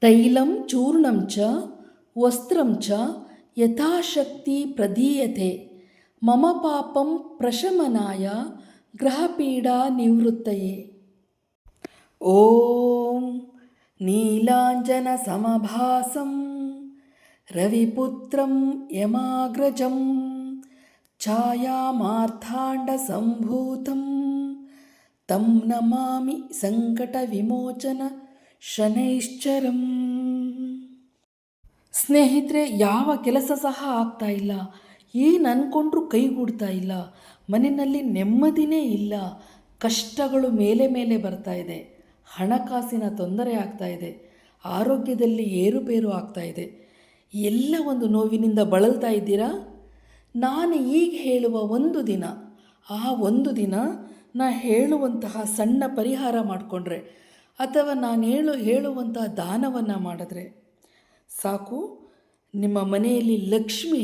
ತೈಲಂ ಚೂರ್ಣಂ ಚ ವಸ್ತ್ರಂ ಚ ಯಥಾಶಕ್ತಿ ಪ್ರದೀಯತೆ ಮಮ ಪಾಪಂ ಪ್ರಶಮನಾಯ ಗ್ರಹಪೀಡಾ ನಿವೃತ್ತಯೇ. ಓಂ ನೀಲಾಂಜನ ಸಮಭಾಸಂ ರವಿಪುತ್ರಂ ಯಮಾಗ್ರಜಂ ಛಾಯಾಮಾರ್ಥಾಂಡ ಸಂಭೂತಂ ತಂ ನಮಾಮಿ ಸಂಕಟ ವಿಮೋಚನ ಶನೈಶ್ಚರಂ. ಸ್ನೇಹಿತರೆ, ಯಾವ ಕೆಲಸ ಸಹ ಆಗ್ತಾ ಇಲ್ಲ, ಏನು ಅಂದ್ಕೊಂಡ್ರೂ ಕೈಗೂಡ್ತಾ ಇಲ್ಲ, ಮನೆಯಲ್ಲಿ ನೆಮ್ಮದಿನೇ ಇಲ್ಲ, ಕಷ್ಟಗಳು ಮೇಲೆ ಮೇಲೆ ಬರ್ತಾ ಇದೆ, ಹಣಕಾಸಿನ ತೊಂದರೆ ಆಗ್ತಾ ಇದೆ, ಆರೋಗ್ಯದಲ್ಲಿ ಏರುಪೇರು ಆಗ್ತಾ ಇದೆ, ಎಲ್ಲ ಒಂದು ನೋವಿನಿಂದ ಬಳಲ್ತಾ ಇದ್ದೀರಾ? ನಾನು ಈಗ ಹೇಳುವ ಒಂದು ದಿನ, ಆ ಒಂದು ದಿನ ನಾ ಹೇಳುವಂತಹ ಸಣ್ಣ ಪರಿಹಾರ ಮಾಡಿಕೊಂಡ್ರೆ ಅಥವಾ ನಾನು ಹೇಳುವಂತಹ ದಾನವನ್ನು ಮಾಡಿದ್ರೆ ಸಾಕು, ನಿಮ್ಮ ಮನೆಯಲ್ಲಿ ಲಕ್ಷ್ಮಿ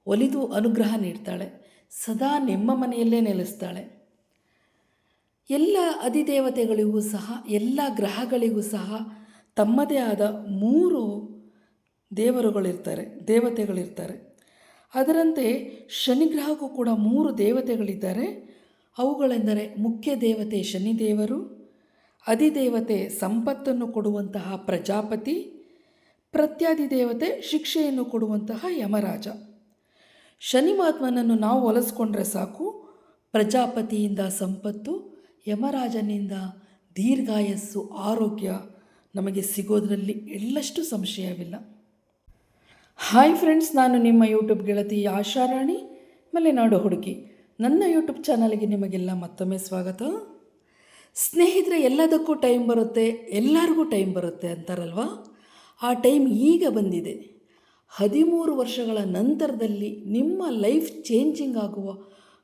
ಒಲಿದು ಅನುಗ್ರಹ ನೀಡ್ತಾಳೆ, ಸದಾ ನಿಮ್ಮ ಮನೆಯಲ್ಲೇ ನೆಲೆಸ್ತಾಳೆ. ಎಲ್ಲ ಅಧಿದೇವತೆಗಳಿಗೂ ಸಹ, ಎಲ್ಲ ಗ್ರಹಗಳಿಗೂ ಸಹ ತಮ್ಮದೇ ಆದ 3 ದೇವತೆಗಳಿರ್ತಾರೆ. ಅದರಂತೆ ಶನಿಗ್ರಹಕ್ಕೂ ಕೂಡ 3 ದೇವತೆಗಳಿದ್ದಾರೆ. ಅವುಗಳೆಂದರೆ ಮುಖ್ಯ ದೇವತೆ ಶನಿದೇವರು, ಅಧಿದೇವತೆ ಸಂಪತ್ತನ್ನು ಕೊಡುವಂತಹ ಪ್ರಜಾಪತಿ, ಪ್ರತ್ಯಾಧಿದೇವತೆ ಶಿಕ್ಷೆಯನ್ನು ಕೊಡುವಂತಹ ಯಮರಾಜ. ಶನಿ ಮಹಾತ್ಮನನ್ನು ನಾವು ಒಲಿಸ್ಕೊಂಡ್ರೆ ಸಾಕು, ಪ್ರಜಾಪತಿಯಿಂದ ಸಂಪತ್ತು, ಯಮರಾಜನಿಂದ ದೀರ್ಘಾಯಸ್ಸು, ಆರೋಗ್ಯ ನಮಗೆ ಸಿಗೋದರಲ್ಲಿ ಎಳ್ಳಷ್ಟು ಸಂಶಯವಿಲ್ಲ. ಹಾಯ್ ಫ್ರೆಂಡ್ಸ್, ನಾನು ನಿಮ್ಮ ಯೂಟ್ಯೂಬ್ ಗೆಳತಿ ಆಶಾರಾಣಿ ಮಲೆನಾಡು ಹುಡುಗಿ. ನನ್ನ ಯೂಟ್ಯೂಬ್ ಚಾನಲ್ಗೆ ನಿಮಗೆಲ್ಲ ಮತ್ತೊಮ್ಮೆ ಸ್ವಾಗತ. ಸ್ನೇಹಿತರೆ, ಎಲ್ಲದಕ್ಕೂ ಟೈಮ್ ಬರುತ್ತೆ, ಎಲ್ಲರಿಗೂ ಟೈಮ್ ಬರುತ್ತೆ ಅಂತಾರಲ್ವ? ಆ ಟೈಮ್ ಈಗ ಬಂದಿದೆ. 13 ವರ್ಷಗಳ ನಂತರದಲ್ಲಿ ನಿಮ್ಮ ಲೈಫ್ ಚೇಂಜಿಂಗ್ ಆಗುವ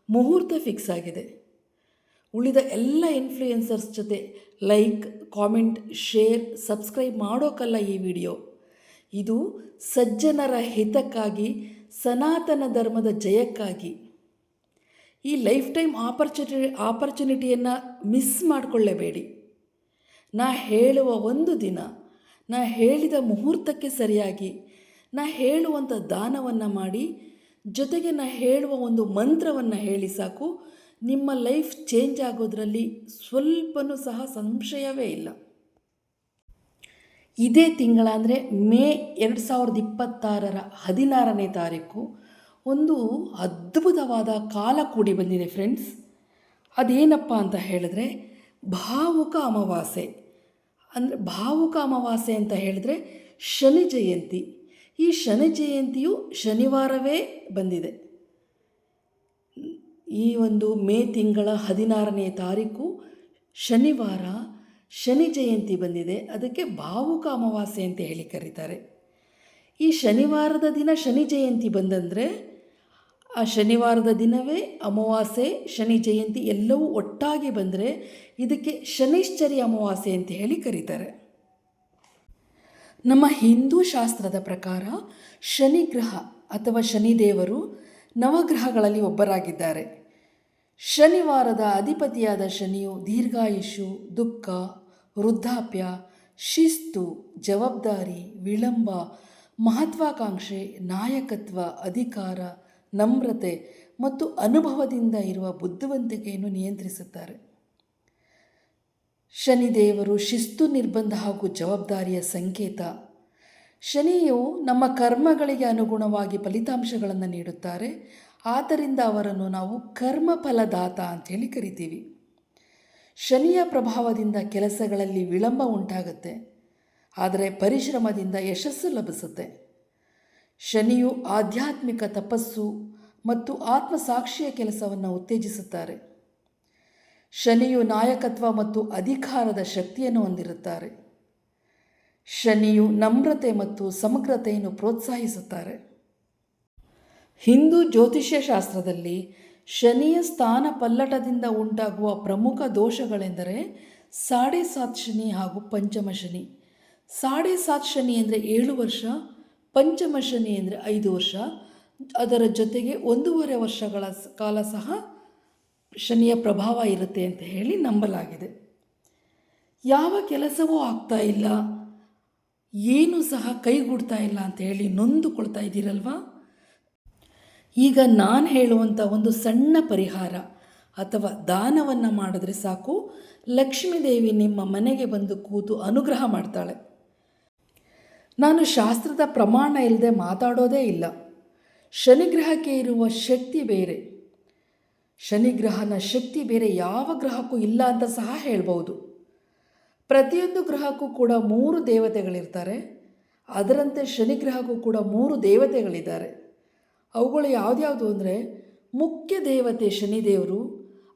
ಮುಹೂರ್ತ ಫಿಕ್ಸ್ ಆಗಿದೆ. ಉಳಿದ ಎಲ್ಲ ಇನ್ಫ್ಲೂಯೆನ್ಸರ್ಸ್ ಜೊತೆ ಲೈಕ್, ಕಾಮೆಂಟ್, ಶೇರ್, ಸಬ್ಸ್ಕ್ರೈಬ್ ಮಾಡೋಕ್ಕಲ್ಲ ಈ ವಿಡಿಯೋ. ಇದು ಸಜ್ಜನರ ಹಿತಕ್ಕಾಗಿ, ಸನಾತನ ಧರ್ಮದ ಜಯಕ್ಕಾಗಿ. ಈ ಲೈಫ್ ಟೈಮ್ ಆಪರ್ಚುನಿಟಿಯನ್ನು ಮಿಸ್ ಮಾಡಿಕೊಳ್ಳೇಬೇಡಿ. ನಾ ಹೇಳುವ ಒಂದು ದಿನ, ನಾ ಹೇಳಿದ ಮುಹೂರ್ತಕ್ಕೆ ಸರಿಯಾಗಿ ನಾ ಹೇಳುವಂಥ ದಾನವನ್ನು ಮಾಡಿ, ಜೊತೆಗೆ ನಾ ಹೇಳುವ ಒಂದು ಮಂತ್ರವನ್ನು ಹೇಳಿ ಸಾಕು, ನಿಮ್ಮ ಲೈಫ್ ಚೇಂಜ್ ಆಗೋದ್ರಲ್ಲಿ ಸ್ವಲ್ಪನೂ ಸಹ ಸಂಶಯವೇ ಇಲ್ಲ. ಇದೇ ತಿಂಗಳ ಅಂದರೆ ಮೇ 2026 16ನೇ ತಾರೀಕು ಒಂದು ಅದ್ಭುತವಾದ ಕಾಲ ಕೂಡಿ ಬಂದಿದೆ ಫ್ರೆಂಡ್ಸ್. ಅದೇನಪ್ಪ ಅಂತ ಹೇಳಿದ್ರೆ ಭಾವುಕ ಅಮಾವಾಸ್ಯೆ. ಭಾವುಕ ಅಮಾವಾಸ್ಯೆ ಅಂತ ಹೇಳಿದ್ರೆ ಶನಿ ಜಯಂತಿ. ಈ ಶನಿ ಜಯಂತಿಯು ಶನಿವಾರವೇ ಬಂದಿದೆ. ಈ ಒಂದು ಮೇ ತಿಂಗಳ 16ನೇ ತಾರೀಕು ಶನಿವಾರ ಶನಿ ಜಯಂತಿ ಬಂದಿದೆ. ಅದಕ್ಕೆ ಭಾವುಕ ಅಮಾವಾಸ್ಯೆ ಅಂತ ಹೇಳಿ ಕರೀತಾರೆ. ಈ ಶನಿವಾರದ ದಿನ ಶನಿ ಜಯಂತಿ ಬಂದಂದರೆ ಆ ಶನಿವಾರದ ದಿನವೇ ಅಮಾವಾಸ್ಯೆ, ಶನಿ ಜಯಂತಿ ಎಲ್ಲವೂ ಒಟ್ಟಾಗಿ ಬಂದರೆ ಇದಕ್ಕೆ ಶನೈಶ್ಚರಿ ಅಮಾವಾಸ್ಯೆ ಅಂತ ಹೇಳಿ ಕರೀತಾರೆ. ನಮ್ಮ ಹಿಂದೂ ಶಾಸ್ತ್ರದ ಪ್ರಕಾರ ಶನಿಗ್ರಹ ಅಥವಾ ಶನಿದೇವರು ನವಗ್ರಹಗಳಲ್ಲಿ ಒಬ್ಬರಾಗಿದ್ದಾರೆ. ಶನಿವಾರದ ಅಧಿಪತಿಯಾದ ಶನಿಯು ದೀರ್ಘಾಯುಷು, ದುಃಖ, ವೃದ್ಧಾಪ್ಯ, ಶಿಸ್ತು, ಜವಾಬ್ದಾರಿ, ವಿಳಂಬ, ಮಹತ್ವಾಕಾಂಕ್ಷೆ, ನಾಯಕತ್ವ, ಅಧಿಕಾರ, ನಮ್ರತೆ ಮತ್ತು ಅನುಭವದಿಂದ ಇರುವ ಬುದ್ಧಿವಂತಿಕೆಯನ್ನು ನಿಯಂತ್ರಿಸುತ್ತಾರೆ. ಶನಿದೇವರು ಶಿಸ್ತು, ನಿರ್ಬಂಧ ಹಾಗೂ ಜವಾಬ್ದಾರಿಯ ಸಂಕೇತ. ಶನಿಯು ನಮ್ಮ ಕರ್ಮಗಳಿಗೆ ಅನುಗುಣವಾಗಿ ಫಲಿತಾಂಶಗಳನ್ನು ನೀಡುತ್ತಾರೆ. ಆದ್ದರಿಂದ ಅವರನ್ನು ನಾವು ಕರ್ಮಫಲದಾತ ಅಂಥೇಳಿ ಕರಿತೀವಿ. ಶನಿಯ ಪ್ರಭಾವದಿಂದ ಕೆಲಸಗಳಲ್ಲಿ ವಿಳಂಬ ಉಂಟಾಗುತ್ತೆ, ಆದರೆ ಪರಿಶ್ರಮದಿಂದ ಯಶಸ್ಸು ಲಭಿಸುತ್ತೆ. ಶನಿಯು ಆಧ್ಯಾತ್ಮಿಕ ತಪಸ್ಸು ಮತ್ತು ಆತ್ಮಸಾಕ್ಷಿಯ ಕೆಲಸವನ್ನು ಉತ್ತೇಜಿಸುತ್ತಾರೆ. ಶನಿಯು ನಾಯಕತ್ವ ಮತ್ತು ಅಧಿಕಾರದ ಶಕ್ತಿಯನ್ನು ಹೊಂದಿರುತ್ತಾರೆ. ಶನಿಯು ನಮ್ರತೆ ಮತ್ತು ಸಮಗ್ರತೆಯನ್ನು ಪ್ರೋತ್ಸಾಹಿಸುತ್ತಾರೆ. ಹಿಂದೂ ಜ್ಯೋತಿಷ್ಯ ಶಾಸ್ತ್ರದಲ್ಲಿ ಶನಿಯ ಸ್ಥಾನ ಪಲ್ಲಟದಿಂದ ಉಂಟಾಗುವ ಪ್ರಮುಖ ದೋಷಗಳೆಂದರೆ 7.5 ಶನಿ ಹಾಗೂ ಪಂಚಮ ಶನಿ. 7.5 ಶನಿ ಅಂದರೆ 7 ವರ್ಷ, ಪಂಚಮ ಶನಿ ಅಂದರೆ 5 ವರ್ಷ, ಅದರ ಜೊತೆಗೆ 1.5 ವರ್ಷಗಳ ಕಾಲ ಸಹ ಶನಿಯ ಪ್ರಭಾವ ಇರುತ್ತೆ ಅಂತ ಹೇಳಿ ನಂಬಲಾಗಿದೆ. ಯಾವ ಕೆಲಸವೂ ಆಗ್ತಾ ಇಲ್ಲ, ಏನೂ ಸಹ ಕೈಗೂಡ್ತಾ ಇಲ್ಲ ಅಂತ ಹೇಳಿ ನೊಂದುಕೊಳ್ತಾ ಇದ್ದೀರಲ್ವಾ? ಈಗ ನಾನು ಹೇಳುವಂಥ ಒಂದು ಸಣ್ಣ ಪರಿಹಾರ ಅಥವಾ ದಾನವನ್ನು ಮಾಡಿದ್ರೆ ಸಾಕು, ಲಕ್ಷ್ಮೀದೇವಿ ನಿಮ್ಮ ಮನೆಗೆ ಬಂದು ಕೂತು ಅನುಗ್ರಹ ಮಾಡ್ತಾಳೆ. ನಾನು ಶಾಸ್ತ್ರದ ಪ್ರಮಾಣ ಇಲ್ಲದೆ ಮಾತಾಡೋದೇ ಇಲ್ಲ. ಶನಿಗ್ರಹಕ್ಕೆ ಇರುವ ಶಕ್ತಿ ಬೇರೆ, ಶನಿಗ್ರಹನ ಶಕ್ತಿ ಬೇರೆ ಯಾವ ಗ್ರಹಕ್ಕೂ ಇಲ್ಲ ಅಂತ ಸಹ ಹೇಳ್ಬೋದು. ಪ್ರತಿಯೊಂದು ಗ್ರಹಕ್ಕೂ ಕೂಡ 3 ದೇವತೆಗಳಿರ್ತಾರೆ. ಅದರಂತೆ ಶನಿಗ್ರಹಕ್ಕೂ ಕೂಡ 3 ದೇವತೆಗಳಿದ್ದಾರೆ. ಅವುಗಳು ಯಾವ್ದ್ಯಾವುದು ಅಂದರೆ, ಮುಖ್ಯ ದೇವತೆ ಶನಿದೇವರು,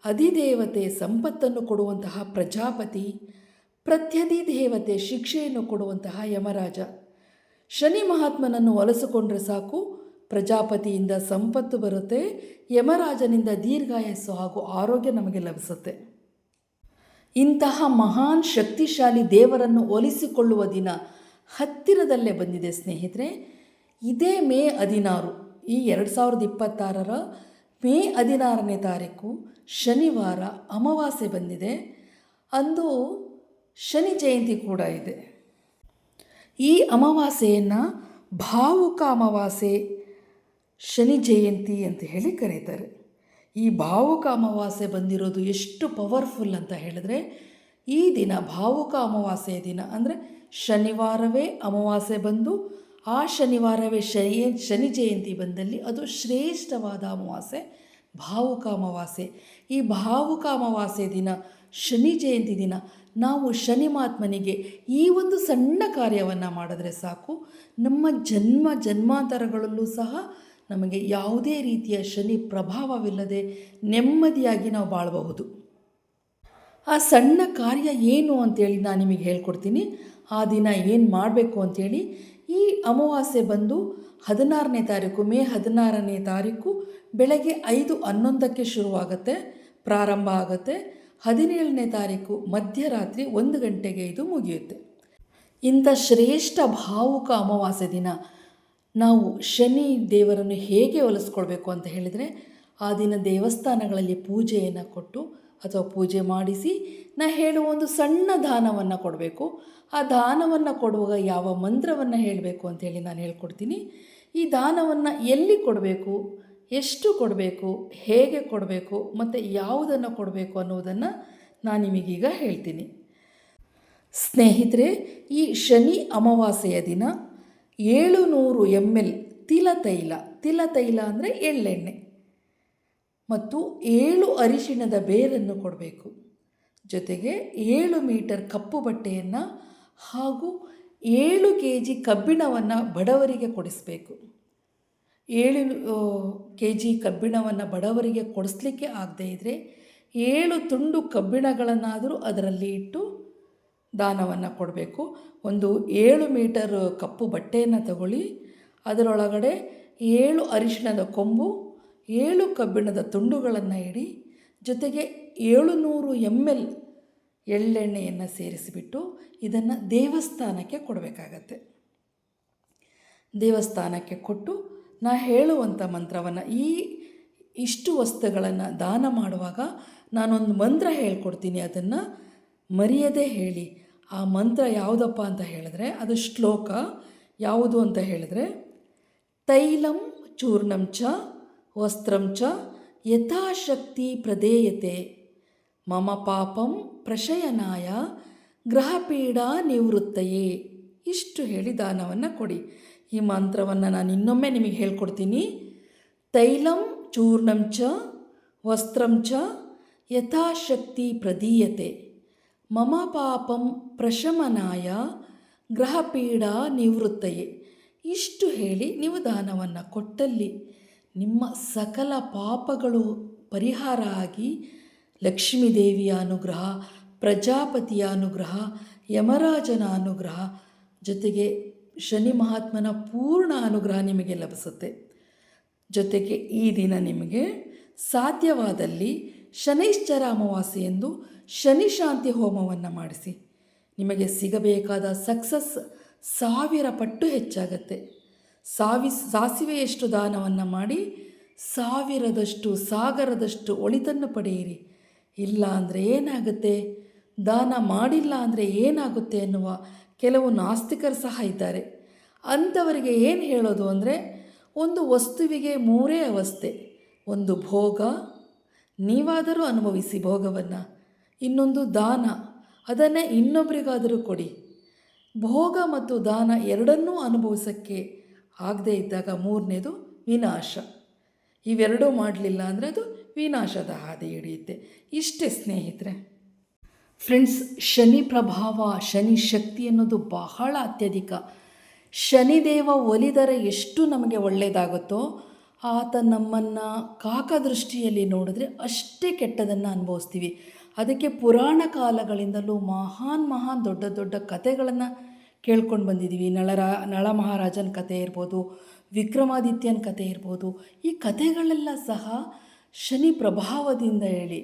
ಅಧಿದೇವತೆ ಸಂಪತ್ತನ್ನು ಕೊಡುವಂತಹ ಪ್ರಜಾಪತಿ, ಪ್ರತ್ಯಧಿದೇವತೆ ಶಿಕ್ಷೆಯನ್ನು ಕೊಡುವಂತಹ ಯಮರಾಜ. ಶನಿ ಮಹಾತ್ಮನನ್ನು ಒಲಿಸಿಕೊಂಡ್ರೆ ಸಾಕು, ಪ್ರಜಾಪತಿಯಿಂದ ಸಂಪತ್ತು ಬರುತ್ತೆ, ಯಮರಾಜನಿಂದ ದೀರ್ಘಾಯಸ್ಸು ಹಾಗೂ ಆರೋಗ್ಯ ನಮಗೆ ಲಭಿಸುತ್ತೆ. ಇಂತಹ ಮಹಾನ್ ಶಕ್ತಿಶಾಲಿ ದೇವರನ್ನು ಒಲಿಸಿಕೊಳ್ಳುವ ದಿನ ಹತ್ತಿರದಲ್ಲೇ ಬಂದಿದೆ ಸ್ನೇಹಿತರೆ. ಇದೇ ಮೇ 16, ಈ 2026 ಮೇ 16ನೇ ತಾರೀಕು ಶನಿವಾರ ಅಮಾವಾಸ್ಯೆ ಬಂದಿದೆ. ಅಂದು ಶನಿ ಜಯಂತಿ ಕೂಡ ಇದೆ. ಈ ಅಮಾವಾಸ್ಯೆಯನ್ನು ಭಾವುಕ ಅಮಾವಾಸ್ಯೆ, ಶನಿ ಜಯಂತಿ ಅಂತ ಹೇಳಿ ಕರೀತಾರೆ. ಈ ಭಾವುಕ ಅಮಾವಾಸ್ಯೆ ಬಂದಿರೋದು ಎಷ್ಟು ಪವರ್ಫುಲ್ ಅಂತ ಹೇಳಿದ್ರೆ, ಈ ದಿನ ಭಾವುಕ ಅಮಾವಾಸ್ಯೆಯ ದಿನ ಅಂದರೆ ಶನಿವಾರವೇ ಅಮಾವಾಸ್ಯೆ ಬಂದು ಆ ಶನಿವಾರವೇ ಶನಿ ಜಯಂತಿ ಬಂದಲ್ಲಿ ಅದು ಶ್ರೇಷ್ಠವಾದ ಅಮಾವಾಸ್ಯೆ ಭಾವುಕ ಅಮಾವಾಸ್ಯೆ. ಈ ಭಾವುಕ ಅಮಾವಾಸ್ಯೆ ದಿನ, ಶನಿ ಜಯಂತಿ ದಿನ ನಾವು ಶನಿ ಮಹಾತ್ಮನಿಗೆ ಈ ಒಂದು ಸಣ್ಣ ಕಾರ್ಯವನ್ನು ಮಾಡಿದ್ರೆ ಸಾಕು, ನಮ್ಮ ಜನ್ಮಾಂತರಗಳಲ್ಲೂ ಸಹ ನಮಗೆ ಯಾವುದೇ ರೀತಿಯ ಶನಿ ಪ್ರಭಾವವಿಲ್ಲದೆ ನೆಮ್ಮದಿಯಾಗಿ ನಾವು ಬಾಳಬಹುದು. ಆ ಸಣ್ಣ ಕಾರ್ಯ ಏನು ಅಂತೇಳಿ ನಾನು ನಿಮಗೆ ಹೇಳ್ಕೊಡ್ತೀನಿ. ಆ ದಿನ ಏನು ಮಾಡಬೇಕು ಅಂಥೇಳಿ, ಈ ಅಮಾವಾಸ್ಯೆ ಬಂದು 16ನೇ ತಾರೀಕು, ಮೇ 16ನೇ ತಾರೀಕು ಬೆಳಗ್ಗೆ 5:11ಕ್ಕೆ ಶುರುವಾಗುತ್ತೆ, ಪ್ರಾರಂಭ ಆಗುತ್ತೆ. 17ನೇ ತಾರೀಕು ಮಧ್ಯರಾತ್ರಿ 1 ಗಂಟೆಗೆ ಇದು ಮುಗಿಯುತ್ತೆ. ಇಂಥ ಶ್ರೇಷ್ಠ ಭಾವುಕ ಅಮಾವಾಸ್ಯೆ ದಿನ ನಾವು ಶನಿ ದೇವರನ್ನು ಹೇಗೆ ಒಲಿಸ್ಕೊಳ್ಬೇಕು ಅಂತ ಹೇಳಿದರೆ, ಆ ದಿನ ದೇವಸ್ಥಾನಗಳಲ್ಲಿ ಪೂಜೆಯನ್ನು ಕೊಟ್ಟು ಅಥವಾ ಪೂಜೆ ಮಾಡಿಸಿ ಹೇಳುವ ಒಂದು ಸಣ್ಣ ದಾನವನ್ನು ಕೊಡಬೇಕು. ಆ ದಾನವನ್ನು ಕೊಡುವಾಗ ಯಾವ ಮಂತ್ರವನ್ನು ಹೇಳಬೇಕು ಅಂಥೇಳಿ ನಾನು ಹೇಳ್ಕೊಡ್ತೀನಿ. ಈ ದಾನವನ್ನು ಎಲ್ಲಿ ಕೊಡಬೇಕು, ಎಷ್ಟು ಕೊಡಬೇಕು, ಹೇಗೆ ಕೊಡಬೇಕು ಮತ್ತು ಯಾವುದನ್ನು ಕೊಡಬೇಕು ಅನ್ನೋದನ್ನು ನಾನು ನಿಮಗೀಗ ಹೇಳ್ತೀನಿ. ಸ್ನೇಹಿತರೆ, ಈ ಶನಿ ಅಮಾವಾಸ್ಯೆಯ ದಿನ 700 ml ತಿಲತೈಲ ಅಂದರೆ ಎಳ್ಳೆಣ್ಣೆ ಮತ್ತು 7 ಅರಿಶಿಣದ ಬೇರನ್ನು ಕೊಡಬೇಕು. ಜೊತೆಗೆ 7 ಮೀಟರ್ ಕಪ್ಪು ಬಟ್ಟೆಯನ್ನು ಹಾಗೂ 7 kg ಕಬ್ಬಿಣವನ್ನು ಬಡವರಿಗೆ ಕೊಡಿಸಬೇಕು. 7 kg ಕಬ್ಬಿಣವನ್ನು ಬಡವರಿಗೆ ಕೊಡಿಸ್ಲಿಕ್ಕೆ ಆಗದೇ ಇದ್ದರೆ 7 ತುಂಡು ಕಬ್ಬಿಣಗಳನ್ನಾದರೂ ಅದರಲ್ಲಿ ಇಟ್ಟು ದಾನವನ್ನು ಕೊಡಬೇಕು. ಒಂದು 7 ಮೀಟರ್ ಕಪ್ಪು ಬಟ್ಟೆಯನ್ನು ತಗೊಳ್ಳಿ, ಅದರೊಳಗಡೆ 7 ಅರಿಶಿಣದ ಕೊಂಬು, 7 ಕಬ್ಬಿಣದ ತುಂಡುಗಳನ್ನು ಇಡಿ, ಜೊತೆಗೆ 700 ml ಎಳ್ಳೆಣ್ಣೆಯನ್ನು ಸೇರಿಸಿಬಿಟ್ಟು ಇದನ್ನು ದೇವಸ್ಥಾನಕ್ಕೆ ಕೊಡಬೇಕಾಗತ್ತೆ. ದೇವಸ್ಥಾನಕ್ಕೆ ಕೊಟ್ಟು ಹೇಳುವಂಥ ಮಂತ್ರವನ್ನು, ಇಷ್ಟು ವಸ್ತುಗಳನ್ನು ದಾನ ಮಾಡುವಾಗ ನಾನೊಂದು ಮಂತ್ರ ಹೇಳ್ಕೊಡ್ತೀನಿ, ಅದನ್ನು ಮರೆಯದೇ ಹೇಳಿ. ಆ ಮಂತ್ರ ಯಾವುದಪ್ಪ ಅಂತ ಹೇಳಿದ್ರೆ, ಅದು ಶ್ಲೋಕ ಯಾವುದು ಅಂತ ಹೇಳಿದ್ರೆ, ತೈಲಂ ಚೂರ್ಣಂ ಚ ವಸ್ತ್ರಂ ಚ ಯಥಾಶಕ್ತಿ ಪ್ರದೇಯತೆ ಮಮ ಪಾಪಂ ಪ್ರಶಯನಾಯ ಗ್ರಹಪೀಡಾ ನಿವೃತ್ತಯೇ. ಇಷ್ಟು ಹೇಳಿ ದಾನವನ್ನು ಕೊಡಿ. ಈ ಮಂತ್ರವನ್ನು ನಾನು ಇನ್ನೊಮ್ಮೆ ನಿಮಗೆ ಹೇಳ್ಕೊಡ್ತೀನಿ. ತೈಲಂ ಚೂರ್ಣಂ ಚ ವಸ್ತ್ರಂ ಚ ಯಥಾಶಕ್ತಿ ಪ್ರದೀಯತೆ ಮಮ ಪಾಪಂ ಪ್ರಶಮನಾಯ ಗ್ರಹಪೀಡಾ ನಿವೃತ್ತಯೇ. ಇಷ್ಟು ಹೇಳಿ ನೀವು ದಾನವನ್ನು ಕೊಟ್ಟಲ್ಲಿ ನಿಮ್ಮ ಸಕಲ ಪಾಪಗಳು ಪರಿಹಾರ ಆಗಿ ಲಕ್ಷ್ಮೀದೇವಿಯ ಅನುಗ್ರಹ, ಪ್ರಜಾಪತಿಯ ಅನುಗ್ರಹ, ಯಮರಾಜನ ಅನುಗ್ರಹ, ಜೊತೆಗೆ ಶನಿ ಮಹಾತ್ಮನ ಪೂರ್ಣ ಅನುಗ್ರಹ ನಿಮಗೆ ಲಭಿಸುತ್ತೆ. ಜೊತೆಗೆ ಈ ದಿನ ನಿಮಗೆ ಸಾಧ್ಯವಾದಲ್ಲಿ ಶನೈಶ್ಚರ ಅಮಾವಾಸ್ಯೆ ಎಂದು ಶನಿ ಶಾಂತಿ ಹೋಮವನ್ನು ಮಾಡಿಸಿ. ನಿಮಗೆ ಸಿಗಬೇಕಾದ ಸಕ್ಸಸ್ 1000 ಪಟ್ಟು ಹೆಚ್ಚಾಗತ್ತೆ. ಸಾಸಿವೆಯಷ್ಟು ದಾನವನ್ನು ಮಾಡಿ 1000ದಷ್ಟು ಸಾಗರದಷ್ಟು ಒಳಿತನ್ನು ಪಡೆಯಿರಿ. ಇಲ್ಲ ಅಂದರೆ ಏನಾಗುತ್ತೆ, ದಾನ ಮಾಡಿಲ್ಲ ಅಂದರೆ ಏನಾಗುತ್ತೆ ಎನ್ನುವ ಕೆಲವು ನಾಸ್ತಿಕರು ಸಹ ಇದ್ದಾರೆ. ಅಂಥವರಿಗೆ ಏನು ಹೇಳೋದು ಅಂದರೆ, ಒಂದು ವಸ್ತುವಿಗೆ ಮೂರೇ ಅವಸ್ಥೆ. ಒಂದು ಭೋಗ, ನೀವಾದರೂ ಅನುಭವಿಸಿ ಭೋಗವನ್ನು. ಇನ್ನೊಂದು ದಾನ, ಅದನ್ನೇ ಇನ್ನೊಬ್ಬರಿಗಾದರೂ ಕೊಡಿ. ಭೋಗ ಮತ್ತು ದಾನ ಎರಡನ್ನೂ ಅನುಭವಿಸೋಕ್ಕೆ ಆಗದೇ ಇದ್ದಾಗ ಮೂರನೇದು ವಿನಾಶ. ಇವೆರಡೂ ಮಾಡಲಿಲ್ಲ ಅಂದರೆ ಅದು ವಿನಾಶದ ಹಾದಿ ಹಿಡಿಯುತ್ತೆ. ಇಷ್ಟೇ ಸ್ನೇಹಿತರೆ. ಫ್ರೆಂಡ್ಸ್, ಶನಿ ಪ್ರಭಾವ, ಶನಿ ಶಕ್ತಿ ಅನ್ನೋದು ಬಹಳ ಅತ್ಯಧಿಕ. ಶನಿದೇವ ಒಲಿದರೆ ಎಷ್ಟು ನಮಗೆ ಒಳ್ಳೆಯದಾಗುತ್ತೋ, ಆತ ನಮ್ಮನ್ನು ಕಾಕದೃಷ್ಟಿಯಲ್ಲಿ ನೋಡಿದ್ರೆ ಅಷ್ಟೇ ಕೆಟ್ಟದನ್ನು ಅನುಭವಿಸ್ತೀವಿ. ಅದಕ್ಕೆ ಪುರಾಣ ಕಾಲಗಳಿಂದಲೂ ಮಹಾನ್ ದೊಡ್ಡ ದೊಡ್ಡ ಕಥೆಗಳನ್ನು ಕೇಳ್ಕೊಂಡು ಬಂದಿದ್ದೀವಿ. ನಳ ಮಹಾರಾಜನ ಕಥೆ ಇರ್ಬೋದು, ವಿಕ್ರಮಾದಿತ್ಯನ ಕಥೆ ಇರ್ಬೋದು. ಈ ಕಥೆಗಳೆಲ್ಲ ಸಹ ಶನಿ ಪ್ರಭಾವದಿಂದ ಹೇಳಿ.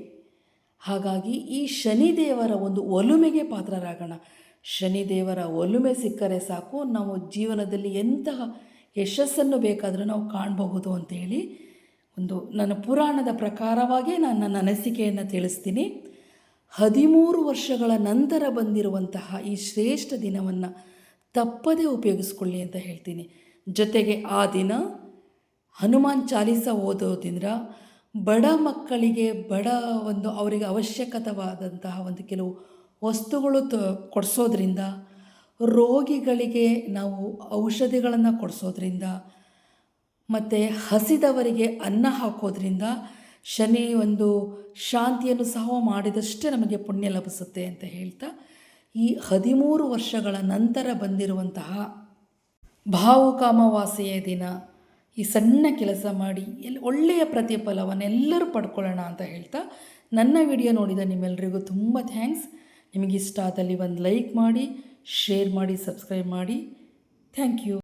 ಹಾಗಾಗಿ ಈ ಶನಿದೇವರ ಒಂದು ಒಲುಮೆಗೆ ಪಾತ್ರರಾಗೋಣ. ಶನಿದೇವರ ಒಲುಮೆ ಸಿಕ್ಕರೆ ಸಾಕು, ನಾವು ಜೀವನದಲ್ಲಿ ಎಂತಹ ಯಶಸ್ಸನ್ನು ಬೇಕಾದರೂ ನಾವು ಕಾಣಬಹುದು ಅಂತೇಳಿ ನನ್ನ ಪುರಾಣದ ಪ್ರಕಾರವಾಗಿ ನಾನು ನನ್ನ ಅನಿಸಿಕೆಯನ್ನು ತಿಳಿಸ್ತೀನಿ. 13 ವರ್ಷಗಳ ನಂತರ ಬಂದಿರುವಂತಹ ಈ ಶ್ರೇಷ್ಠ ದಿನವನ್ನು ತಪ್ಪದೇ ಉಪಯೋಗಿಸ್ಕೊಳ್ಳಿ ಅಂತ ಹೇಳ್ತೀನಿ. ಜೊತೆಗೆ ಆ ದಿನ ಹನುಮಾನ್ ಚಾಲೀಸ ಓದೋದ್ರಿಂದ ಬಡ ಮಕ್ಕಳಿಗೆ ಅವರಿಗೆ ಅವಶ್ಯಕವಾದಂತಹ ಕೆಲವು ವಸ್ತುಗಳು ಕೊಡಿಸೋದ್ರಿಂದ, ರೋಗಿಗಳಿಗೆ ನಾವು ಔಷಧಿಗಳನ್ನು ಕೊಡಿಸೋದ್ರಿಂದ, ಮತ್ತು ಹಸಿದವರಿಗೆ ಅನ್ನ ಹಾಕೋದ್ರಿಂದ ಶನಿ ಶಾಂತಿಯನ್ನು ಸಹ ಮಾಡಿದಷ್ಟೇ ನಮಗೆ ಪುಣ್ಯ ಲಭಿಸುತ್ತೆ ಅಂತ ಹೇಳ್ತಾ, ಈ 13 ವರ್ಷಗಳ ನಂತರ ಬಂದಿರುವಂತಹ ಭಾವುಕಾಮಾವಾಸ್ಯೆಯ ದಿನ ಈ ಸಣ್ಣ ಕೆಲಸ ಮಾಡಿ ಒಳ್ಳೆಯ ಪ್ರತಿಫಲವನ್ನೆಲ್ಲರೂ ಪಡ್ಕೊಳ್ಳೋಣ ಅಂತ ಹೇಳ್ತಾ, ನನ್ನ ವಿಡಿಯೋ ನೋಡಿದ ನಿಮ್ಮೆಲ್ಲರಿಗೂ ತುಂಬ ಥ್ಯಾಂಕ್ಸ್. ನಿಮಗಿಷ್ಟ ಆದಲ್ಲಿ ಒಂದು ಲೈಕ್ ಮಾಡಿ, ಶೇರ್ ಮಾಡಿ, ಸಬ್ಸ್ಕ್ರೈಬ್ ಮಾಡಿ. Thank you.